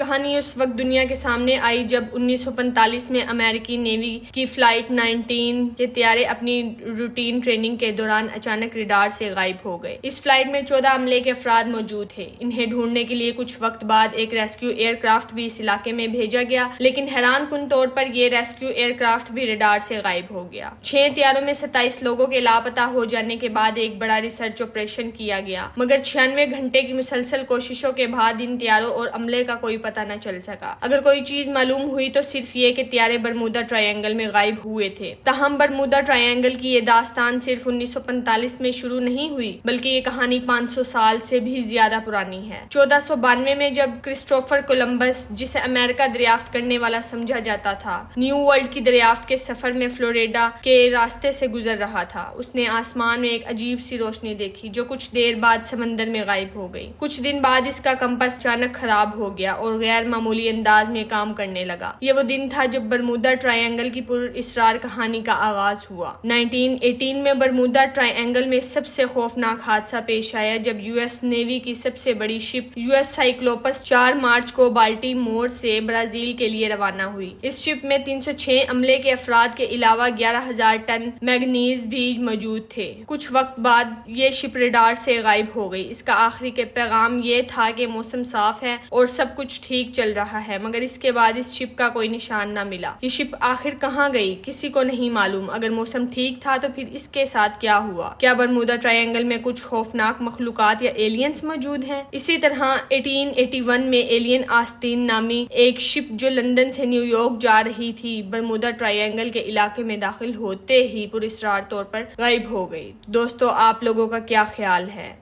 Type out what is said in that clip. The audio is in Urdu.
کہانی اس وقت دنیا کے سامنے آئی جب 1945 میں امریکی نیوی کی فلائٹ 19 کے طیارے اپنی روٹین ٹریننگ کے دوران اچانک ریڈار سے غائب ہو گئے۔ اس فلائٹ میں 14 عملے کے افراد موجود تھے۔ انہیں ڈھونڈنے کے لیے کچھ وقت بعد ایک ریسکیو ایئر کرافٹ بھی اس علاقے میں بھیجا گیا، لیکن حیران کن طور پر یہ ریسکیو ایئر کرافٹ بھی ریڈار سے غائب ہو گیا۔ 6 طیاروں میں 27 لوگوں کے لاپتہ ہو جانے کے بعد ایک بڑا ریسرچ آپریشن کیا گیا، مگر 96 گھنٹے کی مسلسل کوششوں کے بعد ان طیاروں اور عملے کا کوئی پتہ نہ چل سکا۔ اگر کوئی چیز معلوم ہوئی تو صرف یہ کہ طیارے برمودا ٹرائی اینگل میں غائب ہوئے تھے۔ تاہم برمودا ٹرائی اینگل کی یہ داستان صرف 1945 میں شروع نہیں ہوئی، بلکہ یہ کہانی 500 سال سے بھی زیادہ پرانی ہے۔ 1492 میں جب کرسٹوفر کولمبس، جسے امریکہ دریافت کرنے والا سمجھا جاتا تھا، نیو ورلڈ کی دریافت کے سفر میں فلوریڈا کے راستے سے گزر رہا تھا، اس نے آسمان میں ایک عجیب سی روشنی دیکھی جو کچھ دیر بعد سمندر میں غائب ہو گئی۔ کچھ دن بعد اس کا کمپس اچانک خراب ہو گیا اور غیر معمولی انداز میں کام کرنے لگا۔ یہ وہ دن تھا جب برمودا ٹرائی اینگل کی پر اسرار کہانی کا آغاز ہوا۔ 1918 میں برمودا ٹرائی اینگل میں سب سے خوفناک حادثہ پیش آیا جب یو ایس نیوی کی سب سے بڑی شپ یو ایس سائیکلوپس 4 مارچ کو بالٹی مور سے برازیل کے لیے روانہ ہوئی۔ اس شپ میں 306 عملے کے افراد کے علاوہ 11,000 ٹن مینگنیز بھی موجود تھے۔ کچھ وقت بعد یہ شپ ریڈار سے غائب ہو گئی۔ اس کا آخری کے پیغام یہ تھا کہ موسم صاف ہے اور سب کچھ ٹھیک چل رہا ہے، مگر اس کے بعد اس شپ کا کوئی نشان نہ ملا۔ یہ شپ آخر کہاں گئی، کسی کو نہیں معلوم۔ اگر موسم ٹھیک تھا تو پھر اس کے ساتھ کیا ہوا؟ کیا برمودا ٹرائی اینگل میں کچھ خوفناک مخلوقات یا ایلینز موجود ہیں؟ اسی طرح 1881 میں ایلین آستین نامی ایک شپ جو لندن سے نیو یارک جا رہی تھی، برمودا ٹرائی اینگل کے علاقے میں داخل ہوتے ہی پراسرار طور پر غائب ہو گئی۔ دوستو، آپ لوگوں کا کیا خیال ہے؟